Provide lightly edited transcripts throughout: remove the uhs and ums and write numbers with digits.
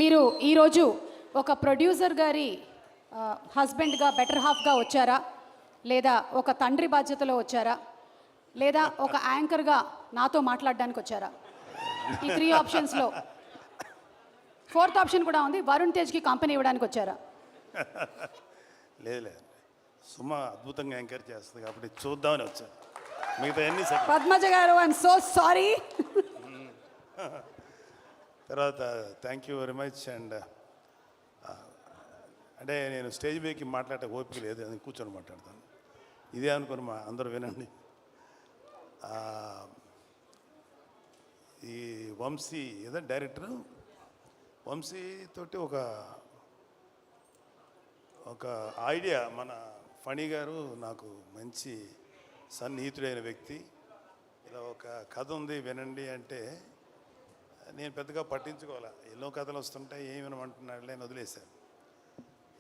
మీరు ఈరోజు ఒక ప్రొడ్యూసర్ గారి హస్బెండ్గా బెటర్ హాఫ్గా వచ్చారా, లేదా ఒక తండ్రి బాధ్యతలో వచ్చారా, లేదా ఒక యాంకర్గా నాతో మాట్లాడడానికి వచ్చారా? ఈ 3 ఆప్షన్స్లో 4th ఆప్షన్ కూడా ఉంది, వరుణ్ తేజ్కి కంపెనీ ఇవ్వడానికి వచ్చారా? లేదు సుమ అద్భుతంగా ఎంకరేజ్ చేస్తుంది కాబట్టి చూద్దామని వచ్చాను. మిగతా అన్ని పద్మజ గారు, ఐఎమ్ సో సారీ. తర్వాత thank you very much. And అంటే నేను స్టేజ్ పైకి మాట్లాడే ఓపిక లేదు, అది కూర్చొని మాట్లాడతాను. ఇదే అనుకుని మా అందరూ వినండి. ఈ వంశీ ఏదో డైరెక్టర్ వంశీ తోటి ఒక ఐడియా, మన ఫణి గారు నాకు మంచి సన్నిహితుడైన వ్యక్తి, ఇలా ఒక కథ ఉంది వినండి అంటే నేను పెద్దగా పట్టించుకోవాలా, ఎన్నో కథలు వస్తుంటాయి ఏమి వినమంటున్నాడు నేను వదిలేశాను.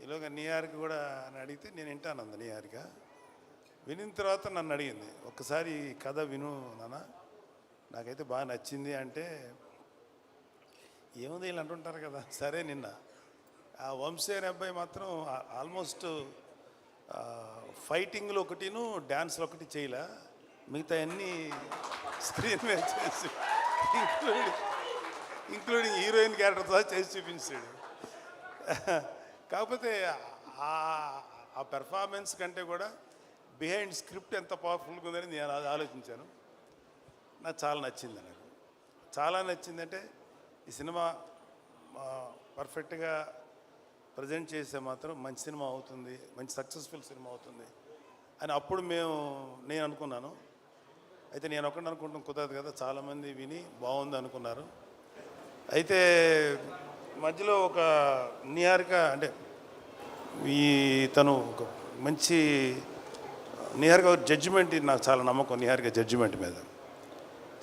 ఈలోగా న్యూయార్క్ కూడా అని అడిగితే నేను వింటాను అంది. న్యూయార్క్ వినిన తర్వాత నన్ను అడిగింది, ఒక్కసారి కథ విను నాన్న, నాకైతే బాగా నచ్చింది అంటే, ఏముంది వీళ్ళు అంటుంటారు కదా. సరే నిన్న ఆ వంశీ అనే అబ్బాయి మాత్రం ఆల్మోస్ట్ ఫైటింగ్లో ఒకటిను డ్యాన్స్లో ఒకటి చేయలే, మిగతా అన్నీ స్క్రీన్ మీద చేసి ఇంక్లూడింగ్ హీరోయిన్ క్యారెక్టర్తో చేసి చూపించాడు. కాకపోతే ఆ పెర్ఫార్మెన్స్ కంటే కూడా బిహైండ్ స్క్రిప్ట్ ఎంత పవర్ఫుల్గా ఉందని నేను అది ఆలోచించాను. నాకు చాలా నచ్చింది. నాకు చాలా నచ్చిందంటే ఈ సినిమా పర్ఫెక్ట్గా ప్రజెంట్ చేస్తే మాత్రం మంచి సినిమా అవుతుంది, మంచి సక్సెస్ఫుల్ సినిమా అవుతుంది అని అప్పుడు నేను అనుకున్నాను. అయితే నేను ఒకటి అనుకుంటాం కుదరదు కదా, చాలామంది విని బాగుంది అనుకున్నారు. అయితే మధ్యలో ఒక నిహారిక అంటే తను ఒక మంచి నిహారిక జడ్జిమెంట్, నాకు చాలా నమ్మకం నిహారిక జడ్జిమెంట్ మీద,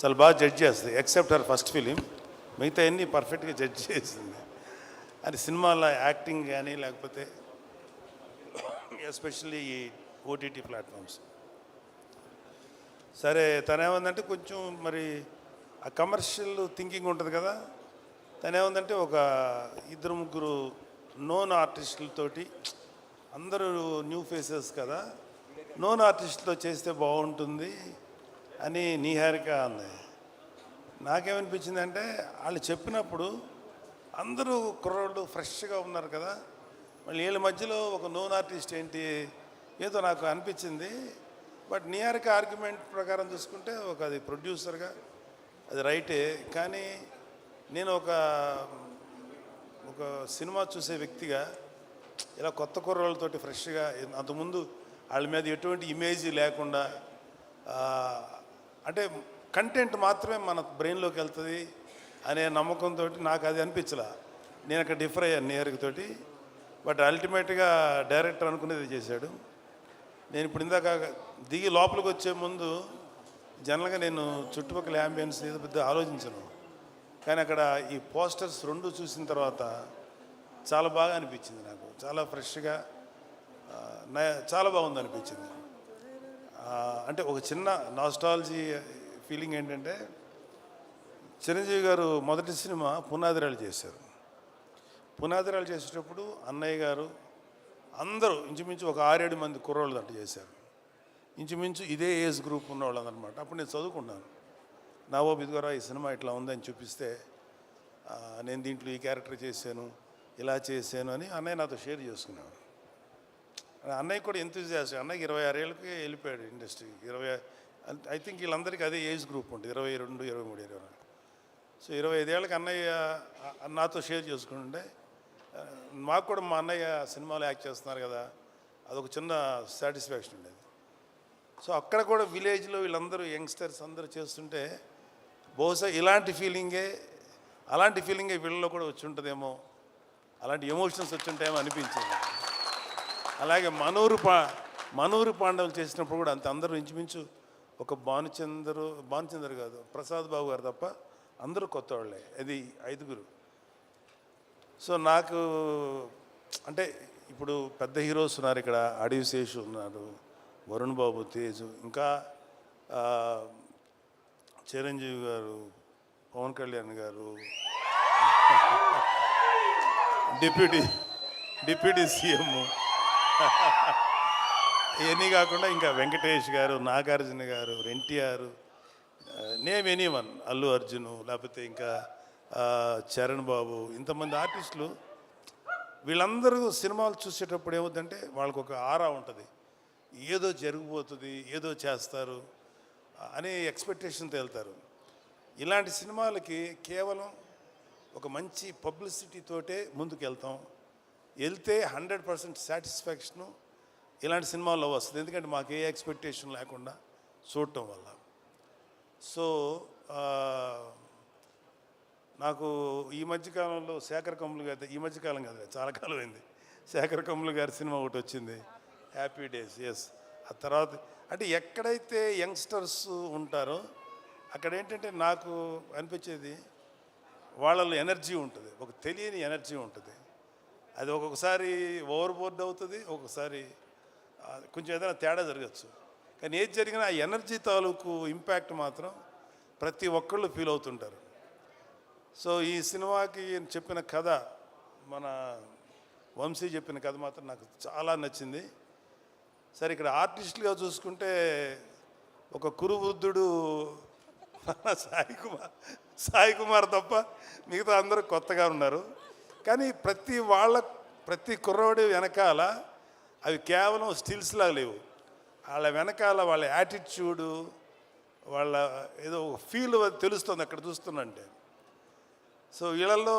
చాలా బాగా జడ్జ్ చేస్తుంది. ఎక్సెప్ట్ హర్ ఫస్ట్ ఫిలిం, మిగతా అన్నీ పర్ఫెక్ట్గా జడ్జ్ చేసింది. అది సినిమాలో యాక్టింగ్ కానీ లేకపోతే ఎస్పెషల్లీ ఈ ఓటీటీ ప్లాట్ఫామ్స్. సరే తనేమందంటే కొంచెం మరి ఆ కమర్షియల్ థింకింగ్ ఉంటుంది కదా, తనేమందంటే ఒక 2-3 నోన్ ఆర్టిస్టులతోటి, అందరూ న్యూ ఫేసెస్ కదా, నోన్ ఆర్టిస్టులతో చేస్తే బాగుంటుంది అని నిహారిక అంది. నాకేమనిపించింది అంటే, వాళ్ళు చెప్పినప్పుడు అందరూ కుర్రోళ్ళు ఫ్రెష్గా ఉన్నారు కదా, మళ్ళీ వీళ్ళ మధ్యలో ఒక నోన్ ఆర్టిస్ట్ ఏంటి, ఏదో నాకు అనిపించింది. బట్ నిహారిక ఆర్గ్యుమెంట్ ప్రకారం చూసుకుంటే అది ప్రొడ్యూసర్గా అది రైటే, కానీ నేను ఒక సినిమా చూసే వ్యక్తిగా ఇలా కొత్త కుర్రోళ్ళతోటి ఫ్రెష్గా, అంతకుముందు వాళ్ళ మీద ఎటువంటి ఇమేజ్ లేకుండా, అంటే కంటెంట్ మాత్రమే మన బ్రెయిన్లోకి వెళ్తుంది అనే నమ్మకంతో నాకు అది అనిపించలే. నేను అక్కడ డిఫర్ అయ్యాను నిహారికతోటి. బట్ అల్టిమేట్గా డైరెక్టర్ అనుకునేది చేశాడు. నేను ఇప్పుడు ఇందాక దిగి లోపలికి వచ్చే ముందు జనరల్గా నేను చుట్టుపక్కల యాంబియన్స్ ఏదో పెద్ద ఆలోచించను, కానీ అక్కడ ఈ పోస్టర్స్ 2 చూసిన తర్వాత చాలా బాగా అనిపించింది. నాకు చాలా ఫ్రెష్గా చాలా బాగుంది అనిపించింది. అంటే ఒక చిన్న నాస్టాలజీ ఫీలింగ్ ఏంటంటే, చిరంజీవి గారు మొదటి సినిమా పునాదిరాలు చేశారు. పునాదిరాలు చేసేటప్పుడు అన్నయ్య గారు అందరూ ఇంచుమించు ఒక 6-7 మంది కుర్రోళ్ళు అట్లా చేశారు. ఇంచుమించు ఇదే ఏజ్ గ్రూప్ ఉన్నవాళ్ళు అనమాట. అప్పుడు నేను చదువుకున్నాను. నవోబ్ ఇదిగోరా ఈ సినిమా ఇట్లా ఉందని చూపిస్తే, నేను దీంట్లో ఈ క్యారెక్టర్ చేశాను, ఇలా చేశాను అని అన్నయ్య నాతో షేర్ చేసుకున్నాను. అన్నయ్య కూడా ఎంతూజియాస్ట్. అన్నయ్యకి 26 ఏళ్ళకి వెళ్ళిపోయాడు ఇండస్ట్రీకి. ఐ థింక్ వీళ్ళందరికీ అదే ఏజ్ గ్రూప్ ఉంటుంది, 22, 23, 24. సో 25 ఏళ్ళకి అన్నయ్య నాతో షేర్ చేసుకుంటుంటే, మాకు కూడా మా అన్నయ్య సినిమాలో యాక్ట్ చేస్తున్నారు కదా, అదొక చిన్న సాటిస్ఫాక్షన్ ఉండేది. సో అక్కడ కూడా విలేజ్లో వీళ్ళందరూ యంగ్స్టర్స్ అందరూ చేస్తుంటే, బహుశా అలాంటి ఫీలింగే వీళ్ళలో కూడా వచ్చి ఉంటుందేమో, అలాంటి ఎమోషన్స్ వచ్చి ఉంటాయేమో అనిపించింది. అలాగే మనూరు పాండవులు చేసినప్పుడు కూడా అంత అందరూ ఇంచుమించు ఒక భానుచందర్ కాదు, ప్రసాద్ బాబు గారు తప్ప అందరూ కొత్త వాళ్ళే, అది 5గురు. సో నాకు అంటే ఇప్పుడు పెద్ద హీరోస్ ఉన్నారు ఇక్కడ, అడవి శేషు ఉన్నారు, వరుణ్ బాబు, తేజు, ఇంకా చిరంజీవి గారు, పవన్ కళ్యాణ్ గారు, డిప్యూటీ డిప్యూటీ సీఎం ఇవన్నీ కాకుండా ఇంకా వెంకటేష్ గారు, నాగార్జున గారు, ఎన్టీఆర్, నేమ్ ఎనీవన్, అల్లు అర్జున్, లేకపోతే ఇంకా చరణ్ బాబు, ఇంతమంది ఆర్టిస్టులు వీళ్ళందరూ సినిమాలు చూసేటప్పుడు ఏమవుతుందంటే వాళ్ళకు ఒక ఆరా ఉంటుంది, ఏదో జరిగిపోతుంది, ఏదో చేస్తారు అనే ఎక్స్పెక్టేషన్తో వెళ్తారు. ఇలాంటి సినిమాలకి కేవలం ఒక మంచి పబ్లిసిటీతోటే ముందుకు వెళ్తే 100% సాటిస్ఫాక్షను ఇలాంటి సినిమాల్లో వస్తుంది. ఎందుకంటే మాకు ఏ ఎక్స్పెక్టేషన్ లేకుండా చూడటం వల్ల. సో నాకు ఈ మధ్యకాలంలో శేఖర్ కమ్ములు గారి, ఈ మధ్యకాలం కాదు చాలా కాలం అయింది, శేఖర్ కమ్ములు గారి సినిమా ఒకటి వచ్చింది, హ్యాపీ డేస్. ఎస్, ఆ తర్వాత అంటే ఎక్కడైతే యంగ్స్టర్స్ ఉంటారో అక్కడ ఏంటంటే నాకు అనిపించేది వాళ్ళలో ఎనర్జీ ఉంటుంది, ఒక తెలియని ఎనర్జీ ఉంటుంది. అది ఒక్కొక్కసారి ఓవర్ బోర్డ్ అవుతుంది, ఒక్కొక్కసారి కొంచెం ఏదైనా తేడా జరగచ్చు. కానీ ఏది జరిగినా ఆ ఎనర్జీ తాలూకు ఇంపాక్ట్ మాత్రం ప్రతి ఒక్కళ్ళు ఫీల్ అవుతుంటారు. సో ఈ సినిమాకి చెప్పిన కథ, మన వంశీ చెప్పిన కథ మాత్రం నాకు చాలా నచ్చింది. సరే, ఇక్కడ ఆర్టిస్టులుగా చూసుకుంటే ఒక కురువృద్ధుడు సాయి కుమార్ తప్ప మిగతా అందరూ కొత్తగా ఉన్నారు. కానీ ప్రతి కుర్రోడి వెనకాల అవి కేవలం స్టిల్స్లా లేవు, వాళ్ళ వెనకాల వాళ్ళ యాటిట్యూడు, వాళ్ళ ఏదో ఫీల్ తెలుస్తుంది అక్కడ చూస్తున్నంటే. సో వీళ్ళల్లో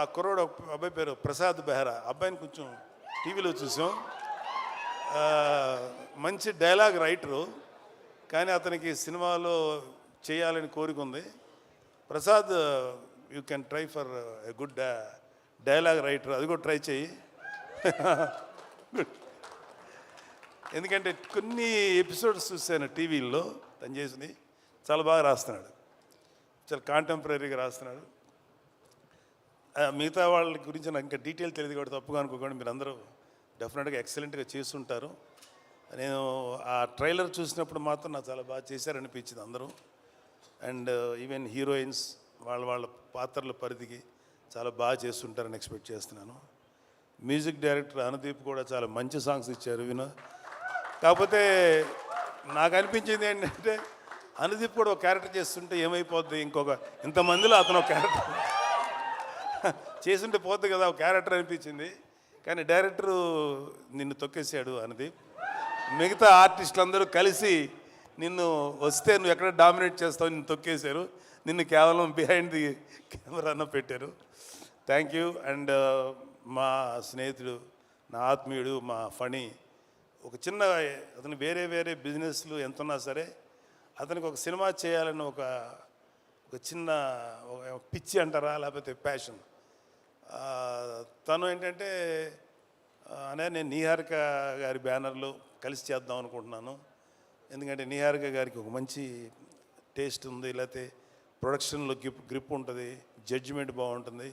ఆ కుర్రోడు అబ్బాయి పేరు ప్రసాద్ బెహ్రా, అబ్బాయిని కొంచెం టీవీలో చూసాం. మంచి డైలాగ్ రైటరు, కానీ అతనికి సినిమాలో చేయాలని కోరిక ఉంది. Prasad, you can try for a good dialogue writer, అది కూడా ట్రై చేయి. ఎందుకంటే కొన్ని ఎపిసోడ్స్ చూశాను టీవీల్లో, తను చేసింది చాలా బాగా రాస్తున్నాడు, చాలా కాంటెంపరీగా రాస్తున్నాడు. మిగతా వాళ్ళ గురించి నాకు ఇంకా డీటెయిల్ తెలియదు కాబట్టి తప్పుగా అనుకోకుండా మీరు అందరూ డెఫినెట్గా ఎక్సలెంట్గా చేస్తుంటారు. నేను ఆ ట్రైలర్ చూసినప్పుడు మాత్రం నాకు చాలా బాగా చేశారనిపించింది అందరూ. అండ్ ఈవెన్ హీరోయిన్స్ వాళ్ళ పాత్రల పరిధికి చాలా బాగా చేస్తుంటారని ఎక్స్పెక్ట్ చేస్తున్నాను. మ్యూజిక్ డైరెక్టర్ అనుదీప్ కూడా చాలా మంచి సాంగ్స్ ఇచ్చారు కాకపోతే నాకు అనిపించింది ఏంటంటే అనుదీప్ కూడా ఒక క్యారెక్టర్ చేస్తుంటే ఏమైపోద్ది, ఇంతమందిలో అతను ఒక క్యారెక్టర్ చేస్తుంటే పోద్ది కదా ఒక క్యారెక్టర్ అనిపించింది. కానీ డైరెక్టరు నిన్ను తొక్కేసాడు అనుదీప్. మిగతా ఆర్టిస్టులు అందరూ కలిసి నిన్ను వస్తే నువ్వు ఎక్కడ డామినేట్ చేస్తావు, నిన్ను తొక్కేశారు, నిన్ను కేవలం బిహైండ్ ది కెమెరాను పెట్టారు. Thank you. అండ్ మా స్నేహితుడు, నా ఆత్మీయుడు, మా ఫణి, ఒక చిన్న అతను వేరే బిజినెస్లు ఎంతున్నా సరే అతనికి ఒక సినిమా చేయాలని ఒక చిన్న పిచ్చి అంటారా, లేకపోతే ప్యాషన్. తను ఏంటంటే నేను నిహారిక గారి బ్యానర్లో కలిసి చేద్దాం అనుకుంటున్నాను. ఎందుకంటే నిహారిక గారికి ఒక మంచి టేస్ట్ ఉంది, లేకపోతే ప్రొడక్షన్లో గ్రిప్ ఉంటుంది, జడ్జిమెంట్ బాగుంటుంది.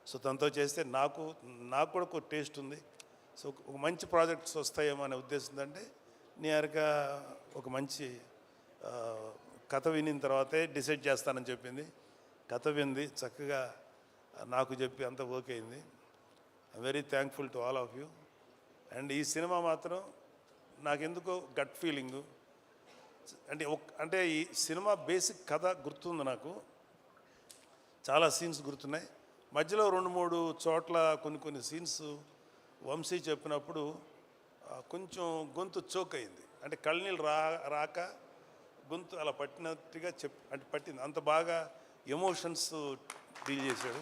సో తనతో చేస్తే నాకు కూడా ఒక టేస్ట్ ఉంది. సో ఒక మంచి ప్రాజెక్ట్స్ వస్తాయేమో అనే ఉద్దేశంతో అంటే నిహారిక ఒక మంచి కథ వినిన తర్వాతే డిసైడ్ చేస్తానని చెప్పింది. కథ వింది, చక్కగా నాకు చెప్పి అంత ఓకే అయింది. I'm very thankful to all of you. And ఈ సినిమా మాత్రం నాకెందుకో గట్ ఫీలింగు, అంటే ఈ సినిమా బేసిక్ కథ గుర్తుంది, నాకు చాలా సీన్స్ గుర్తున్నాయి. మధ్యలో 2-3 చోట్ల కొన్ని సీన్స్ వంశీ చెప్పినప్పుడు కొంచెం గొంతు చోక్ అయింది. అంటే కళ్ళనీళ్ళు రాక గొంతు అలా పట్టినట్టుగా పట్టింది. అంత బాగా ఎమోషన్స్ డీల్ చేశాడు.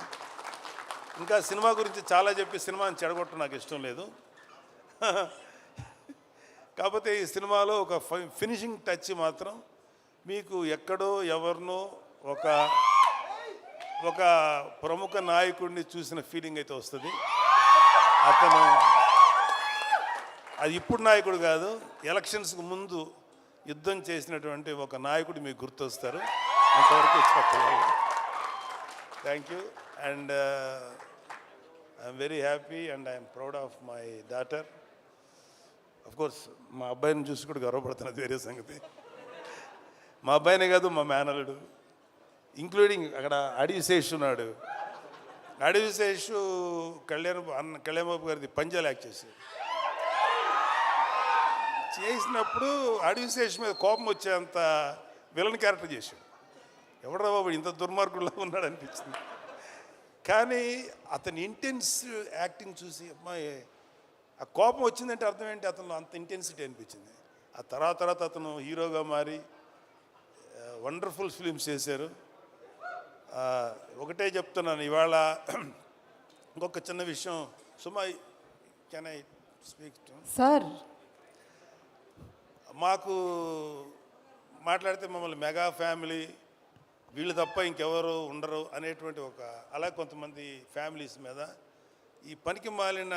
ఇంకా సినిమా గురించి చాలా చెప్పి సినిమాని చెడగొట్టడం నాకు ఇష్టం లేదు. కాకపోతే ఈ సినిమాలో ఒక ఫినిషింగ్ టచ్ మాత్రం మీకు ఎక్కడో ఎవరినో ఒక ప్రముఖ నాయకుడిని చూసిన ఫీలింగ్ అయితే వస్తుంది. అతను అది ఇప్పుడు నాయకుడు కాదు, ఎలక్షన్స్కి ముందు యుద్ధం చేసినటువంటి ఒక నాయకుడు మీకు గుర్తొస్తారు. అంతవరకు చెప్పలేదు. Thank you. And I'm very happy and I'm proud of my daughter. Course మా అబ్బాయిని చూసి కూడా గర్వపడుతున్నది వేరే సంగతి. మా అబ్బాయినే కాదు, మా మేనలుడు, ఇంక్లూడింగ్ అక్కడ అడిశేష్ ఉన్నాడు, అడవి శేషు కళ్యాణ్ బాబు గారిది పంజాలు యాక్ట్ చేసినప్పుడు అడవి శేషు మీద కోపం వచ్చేంత విలన్ క్యారెక్టర్ చేశాడు. ఎవడరా బాబు ఇంత దుర్మార్గుల్లో ఉన్నాడు అనిపించింది. కానీ అతని ఇంటెన్స్ యాక్టింగ్ చూసి అమ్మాయి ఆ కోపం వచ్చిందంటే అర్థం ఏంటి, అతను అంత ఇంటెన్సిటీ అనిపించింది. ఆ తర్వాత అతను హీరోగా మారి వండర్ఫుల్ ఫిలిమ్స్ చేశారు. ఒకటే చెప్తున్నాను ఇవాళ ఇంకొక చిన్న విషయం. Suma, can I speak to sir? మాకు మాట్లాడితే మమ్మల్ని మెగా ఫ్యామిలీ, వీళ్ళు తప్ప ఇంకెవరు ఉండరు అనేటువంటి అలా కొంతమంది ఫ్యామిలీస్ మీద ఈ పనికి మాలిన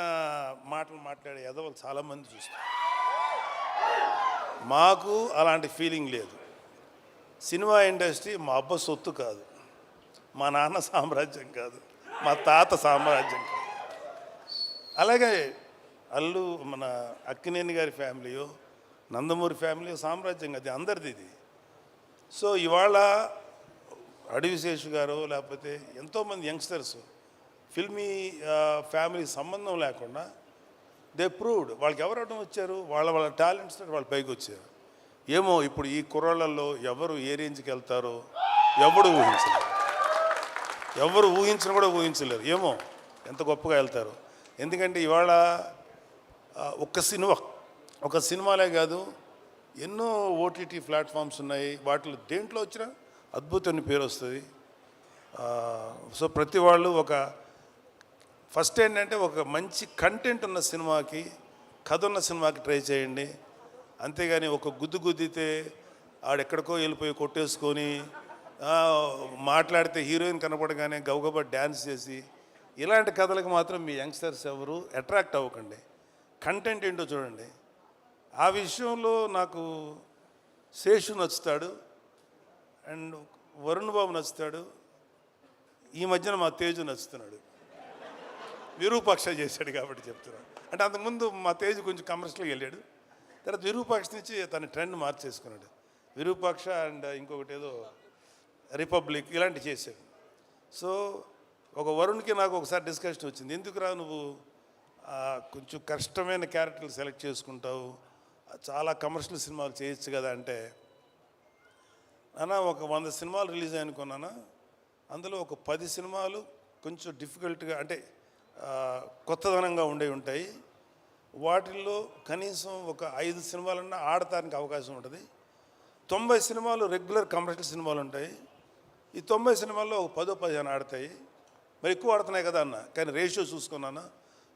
మాటలు మాట్లాడే ఎదవలు చాలామంది చూస్తారు. మాకు అలాంటి ఫీలింగ్ లేదు. సినిమా ఇండస్ట్రీ మా అబ్బ సొత్తు కాదు, మా నాన్న సామ్రాజ్యం కాదు, మా తాత సామ్రాజ్యం కాదు. అలాగే మన అక్కినేని గారి ఫ్యామిలీయో నందమూరి ఫ్యామిలీ సామ్రాజ్యం, అది అందరిది ఇది. సో ఇవాళ అడవి శేషు గారు లేకపోతే ఎంతోమంది యంగ్స్టర్స్ ఫిల్మీ ఫ్యామిలీ సంబంధం లేకుండా దే ప్రూవ్డ్ వాళ్ళకి ఎవరు అడ్డం వచ్చారు, వాళ్ళ టాలెంట్స్ వాళ్ళు పైకి వచ్చారు. ఏమో ఇప్పుడు ఈ కుర్రాళ్ళల్లో ఎవరు ఏ రేంజ్కి వెళ్తారో ఎవరు ఊహించిన కూడా ఊహించలేరు. ఏమో ఎంత గొప్పగా వెళ్తారు. ఎందుకంటే ఇవాళ ఒక సినిమాలే కాదు, ఎన్నో ఓటీటీ ప్లాట్ఫామ్స్ ఉన్నాయి. వాటిలో దేంట్లో వచ్చినా అద్భుతమైన పేరు వస్తుంది. సో ప్రతి వాళ్ళు ఫస్ట్ ఏంటంటే ఒక మంచి కంటెంట్ ఉన్న సినిమాకి, కథ ఉన్న సినిమాకి ట్రై చేయండి. అంతేగాని ఒక గుద్దితే ఆడెక్కడికో వెళ్ళిపోయి కొట్టేసుకొని మాట్లాడితే హీరోయిన్ కనపడగానే గబగబా డ్యాన్స్ చేసి ఇలాంటి కథలకు మాత్రం మీ యంగ్స్టర్స్ ఎవరు అట్రాక్ట్ అవ్వకండి. కంటెంట్ ఏంటో చూడండి. ఆ విషయంలో నాకు శేషు నచ్చుతాడు అండ్ వరుణ్ బాబు నచ్చుతాడు. ఈ మధ్యన మా తేజు నచ్చుతున్నాడు. విరూపాక్ష చేశాడు కాబట్టి చెప్తున్నాడు. అంటే అంతకుముందు మా తేజు కొంచెం కమర్షియల్గా వెళ్ళాడు, తర్వాత విరూపాక్ష నుంచి తన ట్రెండ్ మార్చేసుకున్నాడు. విరూపాక్ష అండ్ ఇంకొకటి ఏదో రిపబ్లిక్ ఇలాంటివి చేశాడు. సో ఒక వరుణ్కి నాకు ఒకసారి డిస్కషన్ వచ్చింది, ఎందుకురా నువ్వు కొంచెం కష్టమైన క్యారెక్టర్లు సెలెక్ట్ చేసుకుంటావు, చాలా కమర్షియల్ సినిమాలు చేయొచ్చు కదా అంటే, నాన్న ఒక 100 సినిమాలు రిలీజ్ అనుకున్నానా, అందులో ఒక 10 సినిమాలు కొంచెం డిఫికల్ట్గా అంటే కొత్తదనంగా ఉంటాయి. వాటిల్లో కనీసం ఒక 5 సినిమాలన్నా ఆడటానికి అవకాశం ఉంటుంది. 90 సినిమాలు రెగ్యులర్ కమర్షియల్ సినిమాలు ఉంటాయి. ఈ 90 సినిమాల్లో ఒక 10-15 ఆడతాయి. మరి ఎక్కువ ఆడుతున్నాయి కదా అన్న, కానీ రేషియో చూసుకున్నాను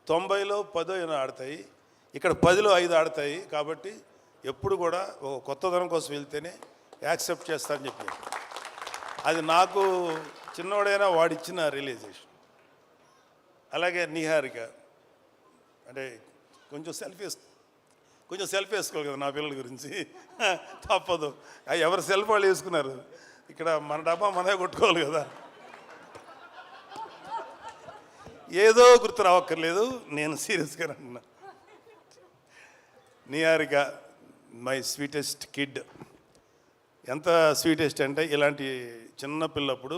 90లో 10 ఆడతాయి, ఇక్కడ 10లో 5 ఆడతాయి. కాబట్టి ఎప్పుడు కూడా ఒక కొత్తదనం కోసం వెళ్తేనే యాక్సెప్ట్ చేస్తానని చెప్పాను. అది నాకు చిన్నవాడైనా వాడిచ్చిన రియలైజేషన్. అలాగే నిహారిక అంటే కొంచెం సెల్ఫ్ వేసుకోవాలి కదా నా పిల్లల గురించి, తప్పదు. ఎవరు సెల్ఫ్ వాళ్ళు వేసుకున్నారు, ఇక్కడ మన డబ్బా మనమే కొట్టుకోవాలి కదా. ఏదో గుర్తు రావక్కర్లేదు, నేను సీరియస్గా అంటున్నా. Niharika my sweetest kid. ఎంత స్వీటెస్ట్ అంటే ఇలాంటి చిన్న పిల్లప్పుడు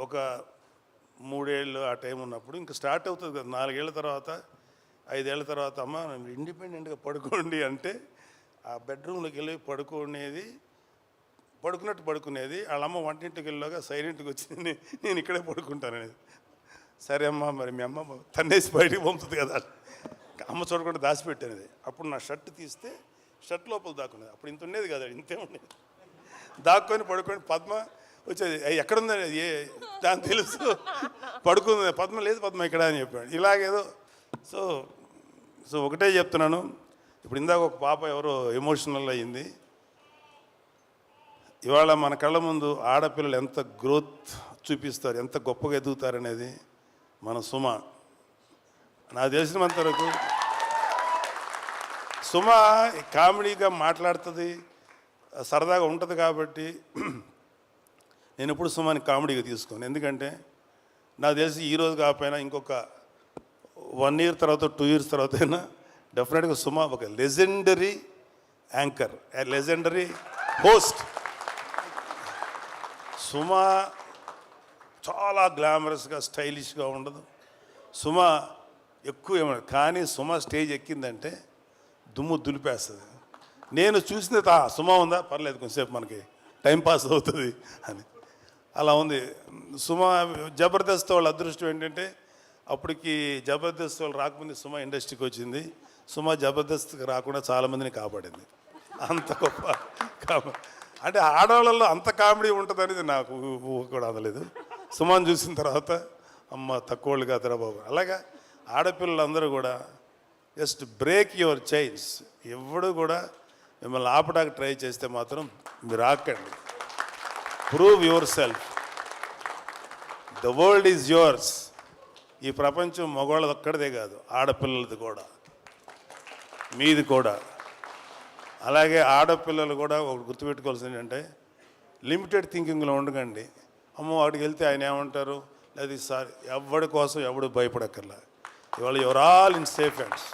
ఒక 3 ఏళ్ళు ఆ టైం ఉన్నప్పుడు ఇంకా స్టార్ట్ అవుతుంది కదా, 4 ఏళ్ళ తర్వాత 5 ఏళ్ళ తర్వాత అమ్మ ఇండిపెండెంట్గా పడుకోండి అంటే ఆ బెడ్రూమ్లోకి వెళ్ళి పడుకునేది. వాళ్ళమ్మ వంటింటికి వెళ్ళాక సైలెంట్గా వచ్చింది, నేను ఇక్కడే పడుకుంటాననేది. సరే అమ్మ, మరి మీ అమ్మ తన్నేసి బయటికి పంపుతుంది కదా, అమ్మ చూడకుండా దాచిపెట్టేది. అప్పుడు నా షర్ట్ తీస్తే షర్ట్ లోపల దాక్కునేది. అప్పుడు ఇంత ఉండేది కదా, ఇంతే ఉండేది. దాక్కొని పడుకొని పద్మ వచ్చేది, ఎక్కడుందని దాని తెలుసు, పడుకుంది. పద్మ లేదు, పద్మ ఇక్కడ అని చెప్పాడు. ఇలాగేదో సో ఒకటే చెప్తున్నాను. ఇప్పుడు ఇందాక ఒక పాప ఎవరో ఎమోషనల్ అయ్యింది. ఇవాళ మన కళ్ళ ముందు ఆడపిల్లలు ఎంత గ్రోత్ చూపిస్తారు, ఎంత గొప్పగా ఎదుగుతారనేది మన సుమ. నాకు తెలిసినంత వరకు సుమ కామెడీగా మాట్లాడుతుంది, సరదాగా ఉంటుంది. కాబట్టి నేను ఎప్పుడు సుమాని కామెడీగా తీసుకోను. ఎందుకంటే నాకు తెలిసి ఈరోజు కాకపోయినా ఇంకొక 1 year తర్వాత 2 years తర్వాత అయినా డెఫినెట్గా సుమ ఒక legendary anchor, legendary host. Suma చాలా గ్లామరస్గా స్టైలిష్గా ఉండదు. సుమ ఎక్కువ ఏమన్నా, కానీ సుమ స్టేజ్ ఎక్కిందంటే దుమ్ము దులిపేస్తుంది. నేను చూసిన సుమ ఉందా పర్లేదు కొంచెంసేపు మనకి టైం పాస్ అవుతుంది అని, అలా ఉంది సుమ. జబర్దస్త్ వాళ్ళ అదృష్టం ఏంటంటే అప్పటికి జబర్దస్త్ వాళ్ళు రాకముందు సుమ ఇండస్ట్రీకి వచ్చింది. సుమ జబర్దస్త్కి రాకుండా చాలామందిని కాపాడింది. అంత గొప్ప అంటే ఆడవాళ్ళల్లో అంత కామెడీ ఉంటుంది అనేది నాకు కూడా అందలేదు. సుమని చూసిన తర్వాత అమ్మ తక్కువ వాళ్ళు కాదురా బాబు. అలాగా ఆడపిల్లలందరూ కూడా జస్ట్ బ్రేక్ యువర్ చైన్స్. ఎవడు కూడా మిమ్మల్ని ఆపడానికి ట్రై చేస్తే మాత్రం మీరు ఆకండి. Prove yourself. The world is yours. ఈ ప్రపంచం మగవాళ్ళది ఒక్కడిదే కాదు, ఆడపిల్లలది కూడా, మీది కూడా. అలాగే ఆడపిల్లలు కూడా ఒకటి గుర్తుపెట్టుకోవాల్సింది ఏంటంటే లిమిటెడ్ థింకింగ్లో ఉండకండి. అమ్మో వాడికి వెళ్తే ఆయన ఏమంటారు, లేదా సార్ ఎవడి కోసం ఎవడు భయపడక్కర్లా. ఇవాళ your all in safe hands.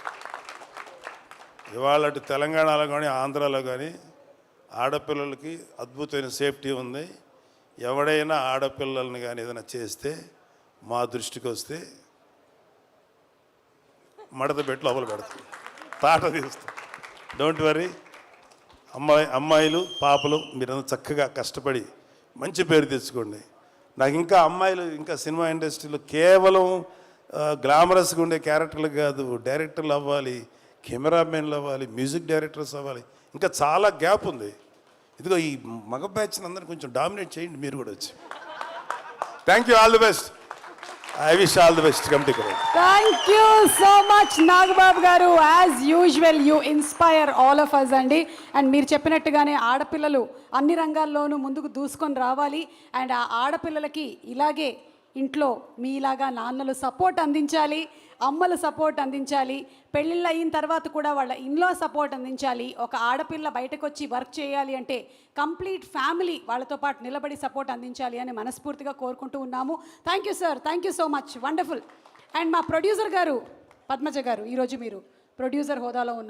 ఇవాళ అటు తెలంగాణలో కానీ ఆంధ్రాలో కానీ ఆడపిల్లలకి అద్భుతమైన సేఫ్టీ ఉంది. ఎవడైనా ఆడపిల్లల్ని కానీ ఏదైనా చేస్తే మా దృష్టికి వస్తే మడత పెట్టి లోపల పెడతాం, తాట తీస్తాం. Don't worry. అమ్మాయిలు పాపలు మీరంతా చక్కగా కష్టపడి మంచి పేరు తెచ్చుకోండి. నాకు ఇంకా అమ్మాయిలు ఇంకా సినిమా ఇండస్ట్రీలో కేవలం గ్లామరస్గా ఉండే క్యారెక్టర్లు కాదు, డైరెక్టర్లు అవ్వాలి, కెమెరామెన్లు అవ్వాలి, మ్యూజిక్ డైరెక్టర్స్ అవ్వాలి. ఇంకా చాలా గ్యాప్ ఉంది. ఇదిగో ఈ మగ బ్యాచ్ని అందరినీ కొంచెం డామినేట్ చేయండి మీరు కూడా వచ్చి. Thank you, all the best. I wish all the best. Committee correct. Thank you so much Nagababu garu. As usual you inspire all of us అండి. అండ్ మీరు చెప్పినట్టుగానే ఆడపిల్లలు అన్ని రంగాల్లోనూ ముందుకు దూసుకొని రావాలి. అండ్ ఆ ఆడపిల్లలకి ఇలాగే ఇంట్లో మీలాగా నాన్నలు సపోర్ట్ అందించాలి, అమ్మలు సపోర్ట్ అందించాలి, పెళ్ళిళ్ళు అయిన తర్వాత కూడా వాళ్ళ ఇన్లో సపోర్ట్ అందించాలి. ఒక ఆడపిల్ల బయటకు వచ్చి వర్క్ చేయాలి అంటే కంప్లీట్ ఫ్యామిలీ వాళ్ళతో పాటు నిలబడి సపోర్ట్ అందించాలి అని మనస్ఫూర్తిగా కోరుకుంటూ ఉన్నాము. Thank you sir, thank you so much, wonderful. And మా ప్రొడ్యూసర్ గారు పద్మజ గారు, ఈరోజు మీరు ప్రొడ్యూసర్ హోదాలో ఉన్నారు.